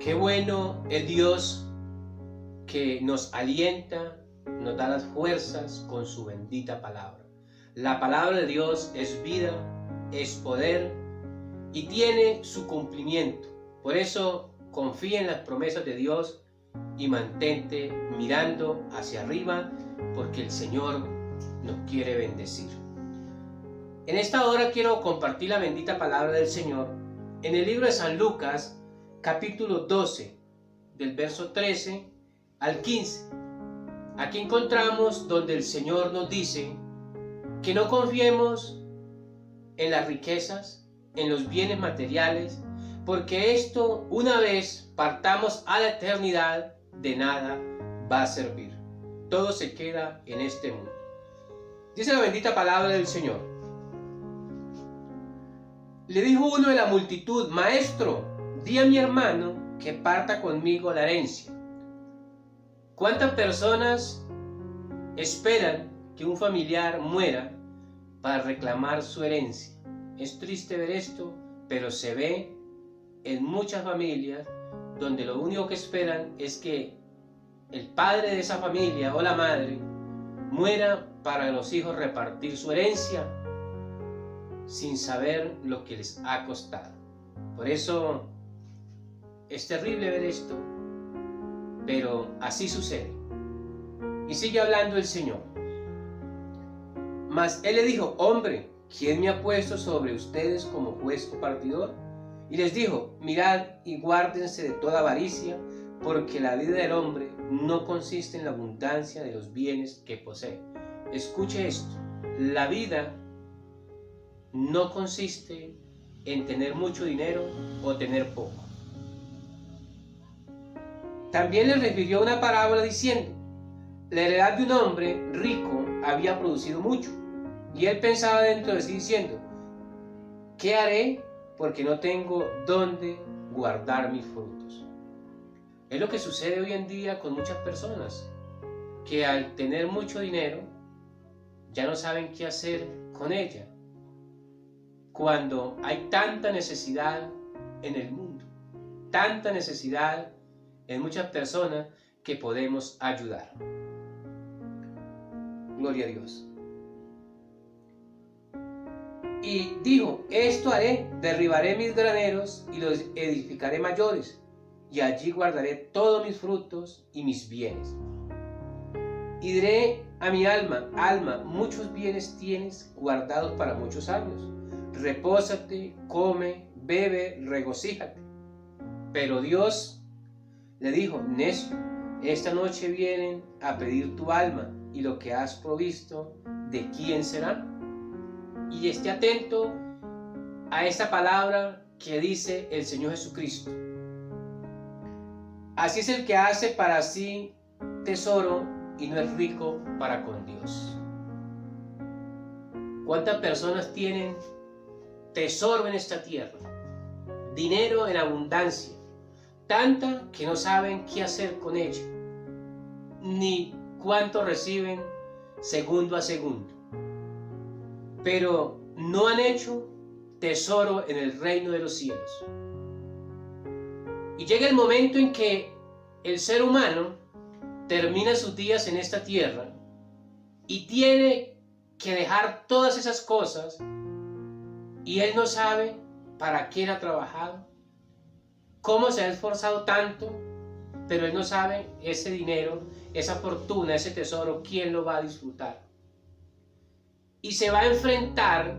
Qué bueno es Dios que nos alienta, nos da las fuerzas con su bendita palabra. La palabra de Dios es vida, es poder y tiene su cumplimiento. Por eso confía en las promesas de Dios y mantente mirando hacia arriba, porque el Señor nos quiere bendecir. En esta hora quiero compartir la bendita palabra del Señor en el libro de San Lucas, capítulo 12, del verso 13 al 15. Aquí encontramos donde el Señor nos dice que no confiemos en las riquezas, en los bienes materiales, porque esto, una vez partamos a la eternidad, de nada va a servir. Todo se queda en este mundo. Dice la bendita palabra del Señor. Le dijo uno de la multitud: Maestro, di a mi hermano que parta conmigo la herencia. ¿Cuántas personas esperan que un familiar muera para reclamar su herencia? Es triste ver esto, pero se ve en muchas familias donde lo único que esperan es que el padre de esa familia o la madre muera para los hijos repartir su herencia sin saber lo que les ha costado. Por eso es terrible ver esto, pero así sucede. Y sigue hablando el Señor. Mas él le dijo: Hombre, ¿quién me ha puesto sobre ustedes como juez compartidor? Y les dijo: Mirad y guárdense de toda avaricia, porque la vida del hombre no consiste en la abundancia de los bienes que posee. Escuche esto: la vida no consiste en tener mucho dinero o tener poco. También le refirió una parábola diciendo: la heredad de un hombre rico había producido mucho, y él pensaba dentro de sí diciendo: ¿qué haré? Porque no tengo dónde guardar mis frutos. Es lo que sucede hoy en día con muchas personas, que al tener mucho dinero ya no saben qué hacer con ella, cuando hay tanta necesidad en el mundo, tanta necesidad en muchas personas que podemos ayudar. Gloria a Dios. Y dijo: esto haré, derribaré mis graneros y los edificaré mayores, y allí guardaré todos mis frutos y mis bienes. Y diré a mi alma: alma, muchos bienes tienes guardados para muchos años. Repósate, come, bebe, regocíjate. Pero Dios le dijo: necio, esta noche vienen a pedir tu alma, y lo que has provisto, ¿de quién será? Y esté atento a esta palabra que dice el Señor Jesucristo. Así es el que hace para sí tesoro y no es rico para con Dios. ¿Cuántas personas tienen tesoro en esta tierra? Dinero en abundancia, tanta que no saben qué hacer con ella, ni cuánto reciben segundo a segundo. Pero no han hecho tesoro en el reino de los cielos. Y llega el momento en que el ser humano termina sus días en esta tierra y tiene que dejar todas esas cosas, y él no sabe para qué él ha trabajado, cómo se ha esforzado tanto, pero él no sabe ese dinero, esa fortuna, ese tesoro, quién lo va a disfrutar. Y se va a enfrentar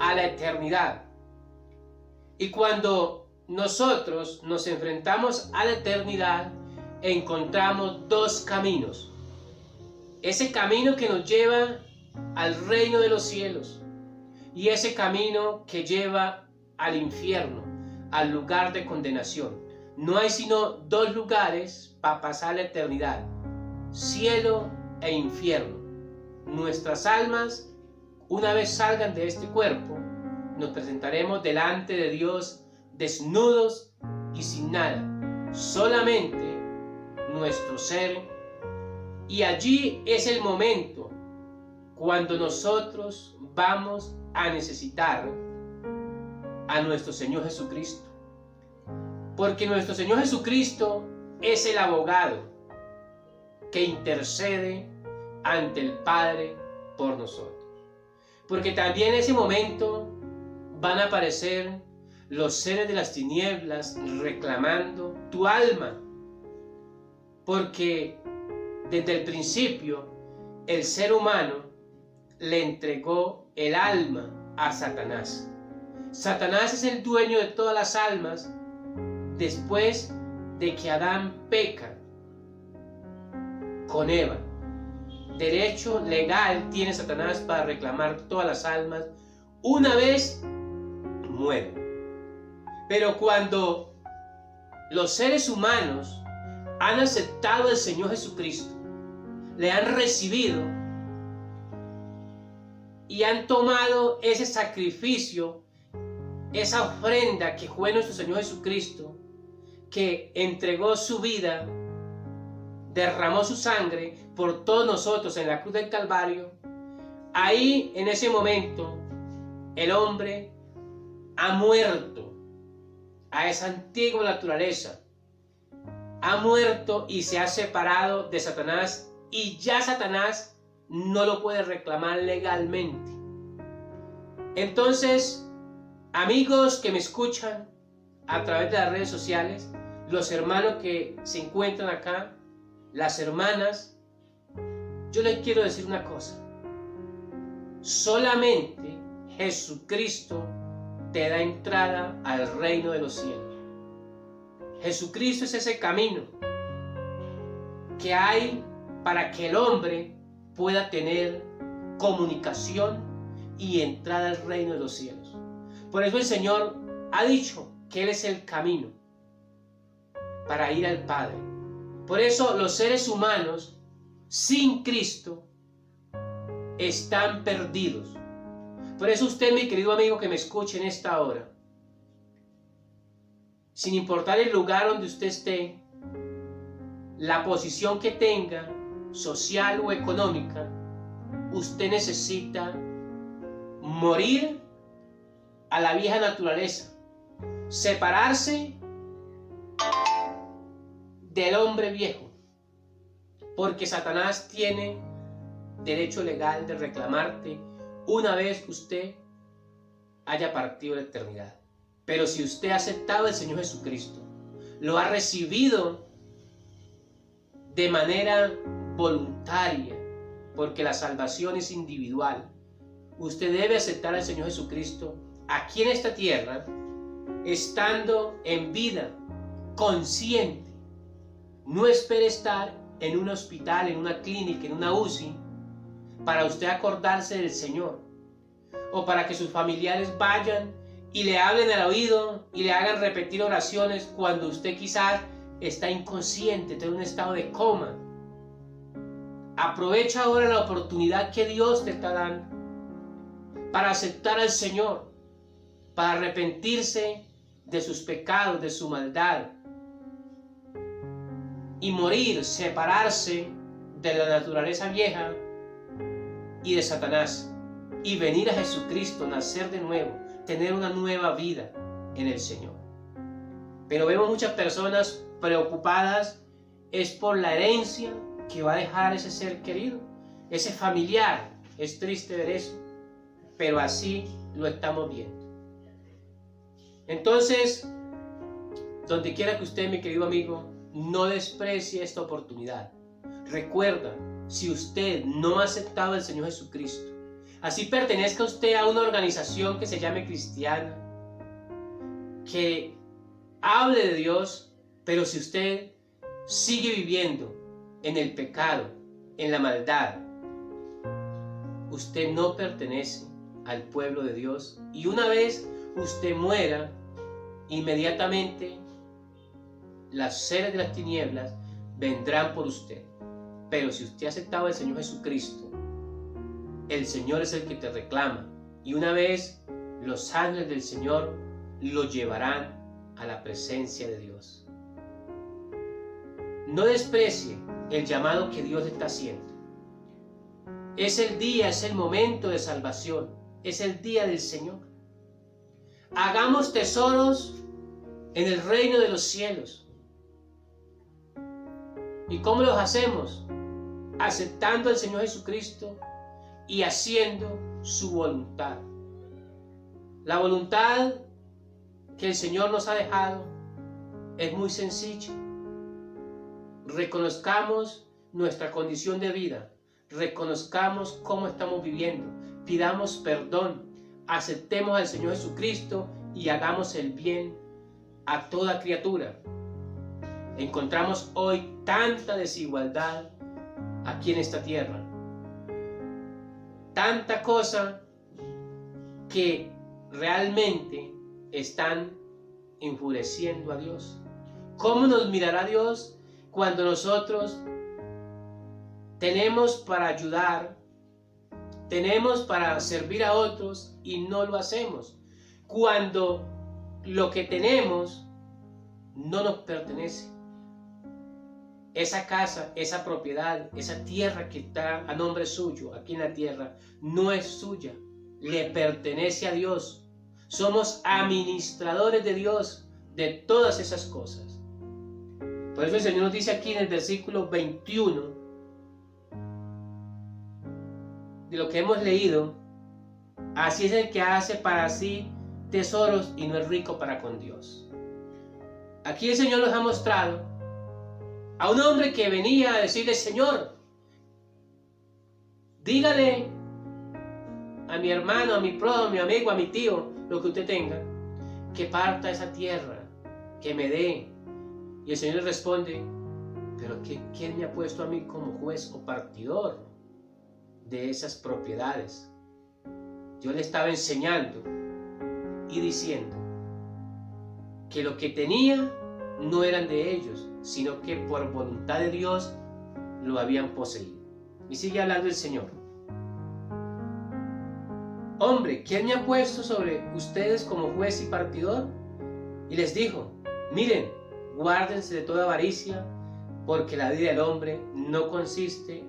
a la eternidad. Y cuando nosotros nos enfrentamos a la eternidad, encontramos dos caminos. Ese camino que nos lleva al reino de los cielos, y ese camino que lleva al infierno, al lugar de condenación. No hay sino dos lugares para pasar la eternidad: cielo e infierno. Nuestras almas, una vez salgan de este cuerpo, nos presentaremos delante de Dios desnudos y sin nada, solamente nuestro ser. Y allí es el momento cuando nosotros vamos a necesitar a nuestro Señor Jesucristo. Porque nuestro Señor Jesucristo es el abogado que intercede ante el Padre por nosotros. Porque también en ese momento van a aparecer los seres de las tinieblas reclamando tu alma. Porque desde el principio el ser humano le entregó el alma a Satanás. Satanás es el dueño de todas las almas después de que Adán peca con Eva. Derecho legal tiene Satanás para reclamar todas las almas una vez muere. Pero cuando los seres humanos han aceptado al Señor Jesucristo, le han recibido y han tomado ese sacrificio, esa ofrenda que fue nuestro Señor Jesucristo, que entregó su vida, derramó su sangre por todos nosotros en la cruz del Calvario, ahí en ese momento el hombre ha muerto a esa antigua naturaleza, ha muerto y se ha separado de Satanás, y ya Satanás no lo puede reclamar legalmente. Entonces, amigos que me escuchan a través de las redes sociales, los hermanos que se encuentran acá, las hermanas, yo les quiero decir una cosa: solamente Jesucristo te da entrada al reino de los cielos. Jesucristo es ese camino que hay para que el hombre pueda tener comunicación y entrada al reino de los cielos. Por eso el Señor ha dicho que Él es el camino para ir al Padre. Por eso los seres humanos sin Cristo están perdidos. Por eso usted, mi querido amigo que me escuche en esta hora, sin importar el lugar donde usted esté, la posición que tenga, social o económica, usted necesita morir a la vieja naturaleza, separarse del hombre viejo, porque Satanás tiene derecho legal de reclamarte una vez usted haya partido de la eternidad. Pero si usted ha aceptado al Señor Jesucristo, lo ha recibido de manera voluntaria, porque la salvación es individual, usted debe aceptar al Señor Jesucristo aquí en esta tierra, estando en vida, consciente. No espere estar en un hospital, en una clínica, en una UCI, para usted acordarse del Señor, o para que sus familiares vayan y le hablen al oído y le hagan repetir oraciones cuando usted quizás está inconsciente, está en un estado de coma. Aprovecha ahora la oportunidad que Dios te está dando para aceptar al Señor, para arrepentirse de sus pecados, de su maldad, y morir, separarse de la naturaleza vieja y de Satanás, y venir a Jesucristo, nacer de nuevo, tener una nueva vida en el Señor. Pero vemos muchas personas preocupadas es por la herencia que va a dejar ese ser querido, ese familiar. Es triste ver eso, pero así lo estamos viendo. Entonces, donde quiera que usted, mi querido amigo, no desprecie esta oportunidad. Recuerda, si usted no ha aceptado al Señor Jesucristo, así pertenezca usted a una organización que se llame cristiana, que hable de Dios, pero si usted sigue viviendo en el pecado, en la maldad, usted no pertenece al pueblo de Dios, y una vez usted muera, inmediatamente las seres de las tinieblas vendrán por usted. Pero si usted ha aceptado al Señor Jesucristo, el Señor es el que te reclama, y una vez los ángeles del Señor lo llevarán a la presencia de Dios. No desprecie el llamado que Dios está haciendo. Es el día, es el momento de salvación, es el día del Señor. Hagamos tesoros en el reino de los cielos. ¿Y cómo los hacemos? Aceptando al Señor Jesucristo y haciendo su voluntad. La voluntad que el Señor nos ha dejado es muy sencilla. Reconozcamos nuestra condición de vida, reconozcamos cómo estamos viviendo, pidamos perdón, aceptemos al Señor Jesucristo y hagamos el bien a toda criatura. Encontramos hoy tanta desigualdad aquí en esta tierra, tanta cosa que realmente están enfureciendo a Dios. ¿Cómo nos mirará Dios cuando nosotros tenemos para ayudar, tenemos para servir a otros y no lo hacemos? Cuando lo que tenemos no nos pertenece. Esa casa, esa propiedad, esa tierra que está a nombre suyo aquí en la tierra, no es suya, le pertenece a Dios. Somos administradores de Dios de todas esas cosas. Por eso el Señor nos dice aquí en el versículo 21 de lo que hemos leído: así es el que hace para sí tesoros y no es rico para con Dios. Aquí el Señor nos ha mostrado a un hombre que venía a decirle: Señor, dígale a mi hermano, a mi prójimo, a mi amigo, a mi tío, lo que usted tenga, que parta esa tierra, que me dé. Y el Señor le responde: pero ¿quién me ha puesto a mí como juez o partidor de esas propiedades? Yo le estaba enseñando y diciendo que lo que tenía no eran de ellos, sino que por voluntad de Dios lo habían poseído. Y sigue hablando el Señor: hombre, ¿quién me ha puesto sobre ustedes como juez y partidor? Y les dijo: miren, guárdense de toda avaricia, porque la vida del hombre no consiste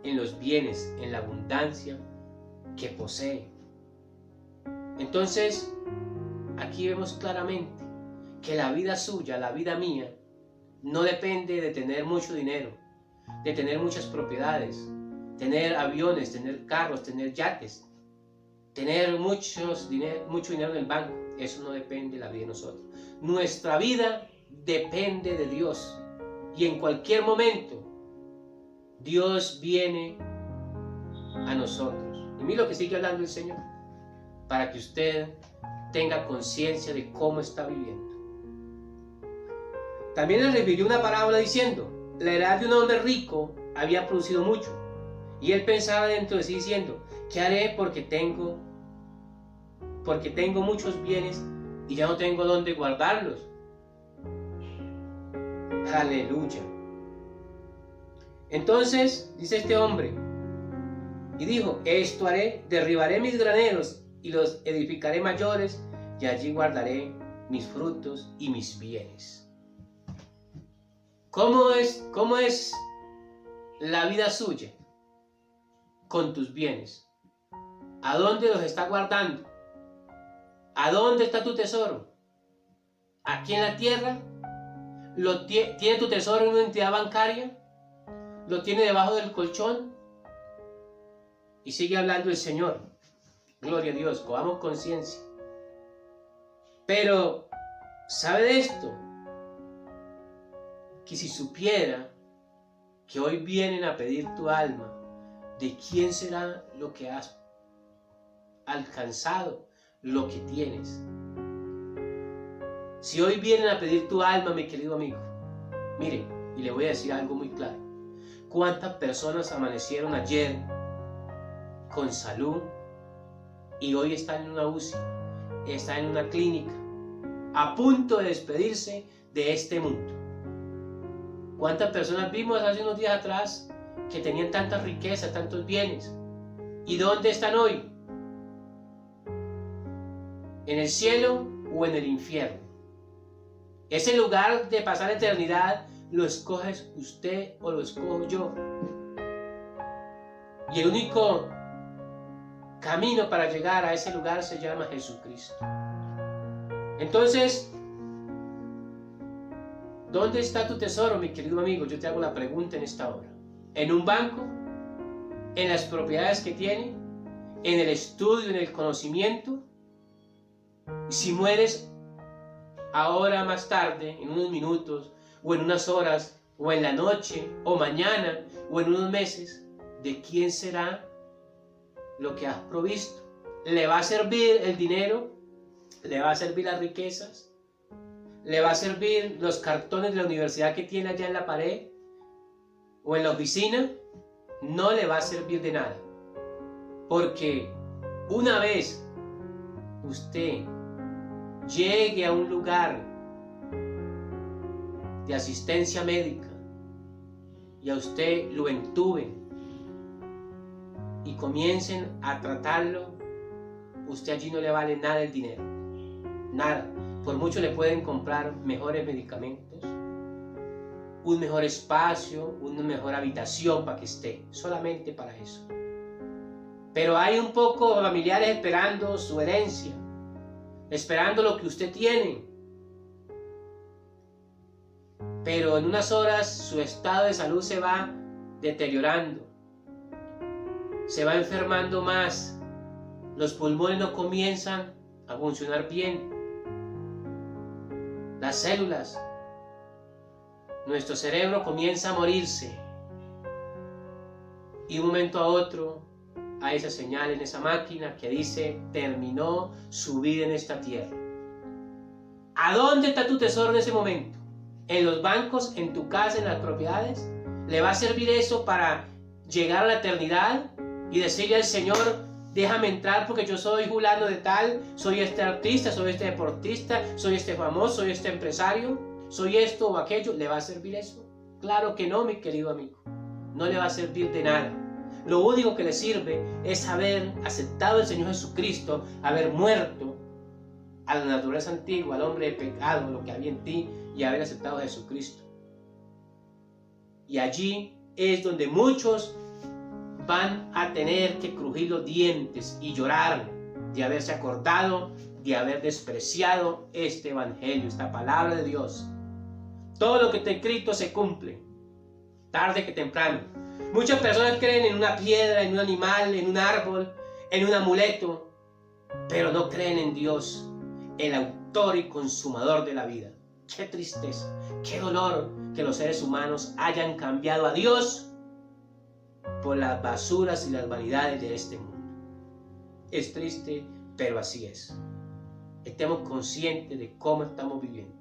en los bienes, en la abundancia que posee. Entonces, aquí vemos claramente que la vida suya, la vida mía, no depende de tener mucho dinero, de tener muchas propiedades, tener aviones, tener carros, tener yates, tener mucho dinero en el banco. Eso no depende de la vida de nosotros. Nuestra vida depende de Dios, y en cualquier momento Dios viene a nosotros. Y mira lo que sigue hablando el Señor, para que usted tenga conciencia de cómo está viviendo. También le refirió una parábola diciendo: la heredad de un hombre rico había producido mucho, y él pensaba dentro de sí diciendo: ¿qué haré porque tengo muchos bienes y ya no tengo dónde guardarlos? Aleluya. Entonces dice este hombre y dijo: esto haré, derribaré mis graneros y los edificaré mayores, y allí guardaré mis frutos y mis bienes. ¿Cómo es la vida suya? Con tus bienes. ¿A dónde los está guardando? ¿A dónde está tu tesoro? ¿Aquí en la tierra? ¿Tiene tu tesoro en una entidad bancaria? ¿Lo tiene debajo del colchón? Y sigue hablando el Señor. Gloria a Dios, cojamos conciencia. Pero, ¿sabe de esto? Que si supiera que hoy vienen a pedir tu alma, ¿de quién será lo que has alcanzado, lo que tienes? Si hoy vienen a pedir tu alma, mi querido amigo, mire, y le voy a decir algo muy claro: ¿cuántas personas amanecieron ayer con salud y hoy están en una UCI, están en una clínica, a punto de despedirse de este mundo? ¿Cuántas personas vimos hace unos días atrás que tenían tanta riqueza, tantos bienes? ¿Y dónde están hoy? ¿En el cielo o en el infierno? Ese lugar de pasar eternidad, ¿lo escoges usted o lo escojo yo? Y el único camino para llegar a ese lugar se llama Jesucristo. Entonces, ¿Dónde está tu tesoro, mi querido amigo? Yo te hago la pregunta en esta hora. ¿En un banco? ¿En las propiedades que tiene? ¿En el estudio, en el conocimiento? Y si mueres ahora, más tarde, en unos minutos, o en unas horas, o en la noche, o mañana, o en unos meses, ¿de quién será lo que has provisto? ¿Le va a servir el dinero? ¿Le va a servir las riquezas? ¿Le va a servir los cartones de la universidad que tiene allá en la pared? ¿O en la oficina? No le va a servir de nada. Porque una vez usted llegue a un lugar de asistencia médica y a usted lo entuben y comiencen a tratarlo, usted allí no le vale nada el dinero, nada. Por mucho le pueden comprar mejores medicamentos, un mejor espacio, una mejor habitación para que esté, solamente para eso. Pero hay un poco familiares esperando su herencia, esperando lo que usted tiene. Pero en unas horas su estado de salud se va deteriorando, se va enfermando más, los pulmones no comienzan a funcionar bien, las células, nuestro cerebro comienza a morirse y de un momento a otro hay esa señal en esa máquina que dice: terminó su vida en esta tierra. ¿A dónde está tu tesoro en ese momento? ¿En los bancos? ¿En tu casa? ¿En las propiedades? ¿Le va a servir eso para llegar a la eternidad y decirle al Señor: déjame entrar porque yo soy fulano de tal, soy este artista, soy este deportista, soy este famoso, soy este empresario, soy esto o aquello? ¿Le va a servir eso? Claro que no, mi querido amigo. No le va a servir de nada. Lo único que le sirve es haber aceptado al Señor Jesucristo, haber muerto a la naturaleza antigua, al hombre de pecado, lo que había en ti, y haber aceptado a Jesucristo. Y allí es donde muchos van a tener que crujir los dientes y llorar de haberse acordado, de haber despreciado este evangelio, esta palabra de Dios. Todo lo que está escrito se cumple, tarde que temprano. Muchas personas creen en una piedra, en un animal, en un árbol, en un amuleto, pero no creen en Dios, el autor y consumador de la vida. Qué tristeza, qué dolor que los seres humanos hayan cambiado a Dios por las basuras y las vanidades de este mundo. Es triste, pero así es. Estemos conscientes de cómo estamos viviendo.